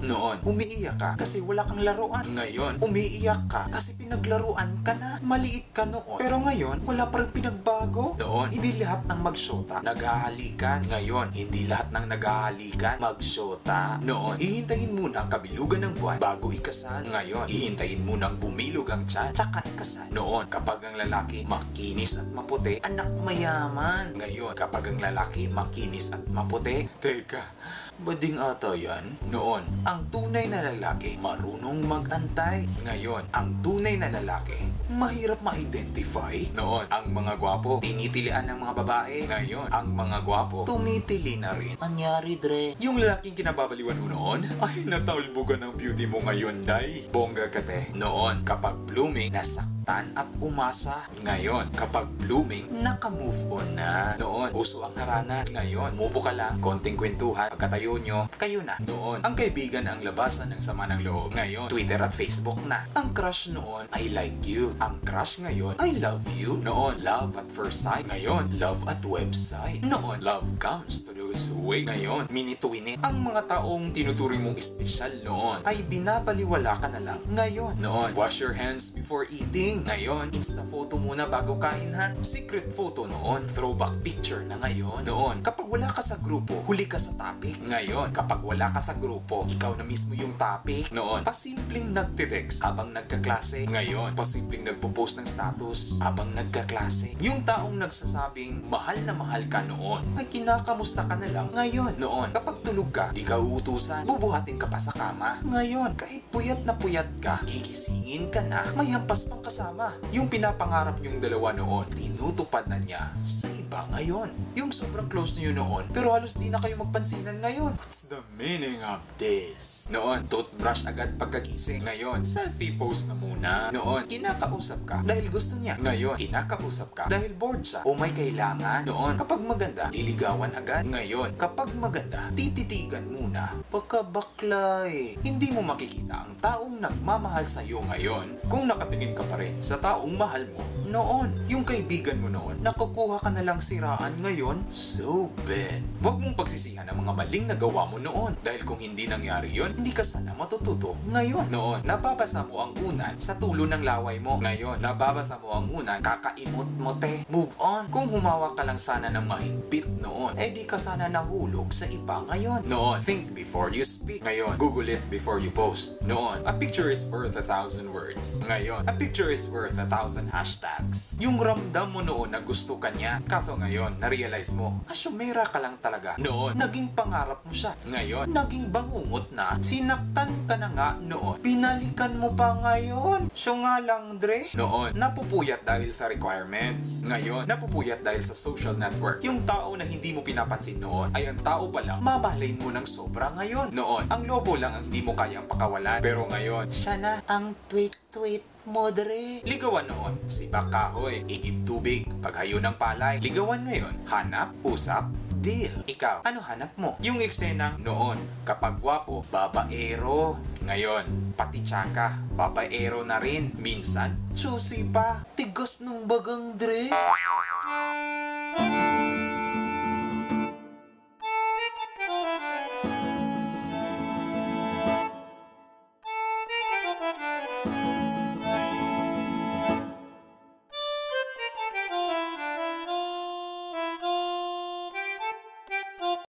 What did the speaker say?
Noon, umiiyak ka kasi wala kang laruan. Ngayon, umiiyak ka kasi pinaglaruan ka na. Maliit ka noon. Pero ngayon, wala pa rin pinagbago. Noon, hindi lahat ng magsyota naghahalikan. Ngayon, hindi lahat ng naghahalikan magsyota. Noon, hihintayin muna ang kabilugan ng buwan bago ikasal. Ngayon, hihintayin muna ang bumilog ang tiyan tsaka ikasal. Noon, kapag ang lalaki makinis at maputi, anak mayaman. Ngayon, kapag ang lalaki makinis at maputi, teka, bading ata yan? Noon, ang tunay na lalaki marunong mag-antay. Ngayon, ang tunay na lalaki mahirap ma-identify. Noon, ang mga gwapo tinitilian ng mga babae. Ngayon, ang mga gwapo tumitili na rin. Anyari, Dre? Yung lalaking kinababaliwan mo noon ay nataulbugan ng beauty mo ngayon, day. Bongga ka, te. Noon, kapag blooming, nasaktan at umasa. Ngayon, kapag blooming, naka-move on na. Noon, uso ang harana. Ngayon, mupo ka lang, konting kwentuhan. Pagkatayo nyo, kayo na. Noon, ang kaibigan ang labasan ng sama ng loob. Ngayon, Twitter at Facebook na. Ang crush noon, I like you. Ang crush ngayon, I love you. Noon, love at first sight. Ngayon, love at website. Noon, love comes to those who wait. Ngayon, minute-to-minute. Ang mga taong tinuturing mong espesyal noon, ay binabaliwala ka na lang. Ngayon, noon, wash your hands before eating. Ngayon, insta photo muna bago kain, ha? Secret photo noon, throwback picture na ngayon. Noon, kapag wala ka sa grupo, huli ka sa topic. Ngayon, kapag wala ka sa grupo, ikaw na mismo yung topic. Noon, pasimpleng nagtitext habang nagkaklase. Ngayon, pasimpleng nagpo-post ng status habang nagkaklase. Yung taong nagsasabing mahal na mahal ka noon, ay kinakamusta ka na lang ngayon. Noon, kapag tulog ka, di ka uutusan, bubuhatin ka pa sa kama. Ngayon, kahit puyat ka, gigisingin ka na, may hampas pang kasama. Yung pinapangarap yung dalawa noon, tinutupad na niya sa iba ngayon. Yung sobrang close niyo noon, pero halos di na kayo magpansinan ngayon. What's the meaning of this? Noon, toothbrush agad pagkagising. Ngayon, selfie post na muna. Noon, kinakausap ka dahil gusto niya. Ngayon, kinakausap ka dahil bored siya o may kailangan. Noon, kapag maganda, liligawan agad. Ngayon, kapag maganda, tititigan muna. Pagkabaklay, hindi mo makikita ang taong nagmamahal sa iyo ngayon kung nakatingin ka pa rin sa taong mahal mo noon. Yung kaibigan mo noon, nakukuha ka na lang siraan ngayon. So bad. Huwag mong pagsisihan ang mga maling nagawa mo noon dahil kung hindi nangyari yon, hindi ka sana matututo ngayon. Noon, nababasa mo ang unan sa tulo ng laway mo. Ngayon, nababasa mo ang unan, kakaimot mo, te. Move on. Kung humawa ka lang sana ng mahigpit noon, eh di ka sana nahulog sa iba ngayon. Noon, think before you speak. Ngayon, Google it before you post. Noon, a picture is worth 1,000 words. Ngayon, a picture is worth 1,000 hashtags. Yung ramdam mo noon na gusto ka niya, kaso ngayon, na-realize mo, asyumera ka lang talaga. Noon, naging pangarap mo siya. Ngayon, naging bangungot na. Sinaktan ka na nga noon. Pinalikan mo pa ngayon. So nga lang, Dre. Noon, napupuyat dahil sa requirements. Ngayon, napupuyat dahil sa social network. Yung tao na hindi mo pinapansin noon, ay ang tao pa lang, mamahalin mo ng sobra ngayon. Noon, ang lobo lang ang hindi mo kayang pakawalan. Pero ngayon, siya na ang tweet-tweet mo, Dre. Ligawan noon, sibak kahoy, igib tubig, paghayo ng palay. Ligawan ngayon, hanap, usap, deal. Ikaw, ano hanap mo? Yung eksenang noon, kapag gwapo, babaero. Ngayon, pati tsaka, babaero na rin. Minsan, susi pa. Tigas ng bagang, Dre.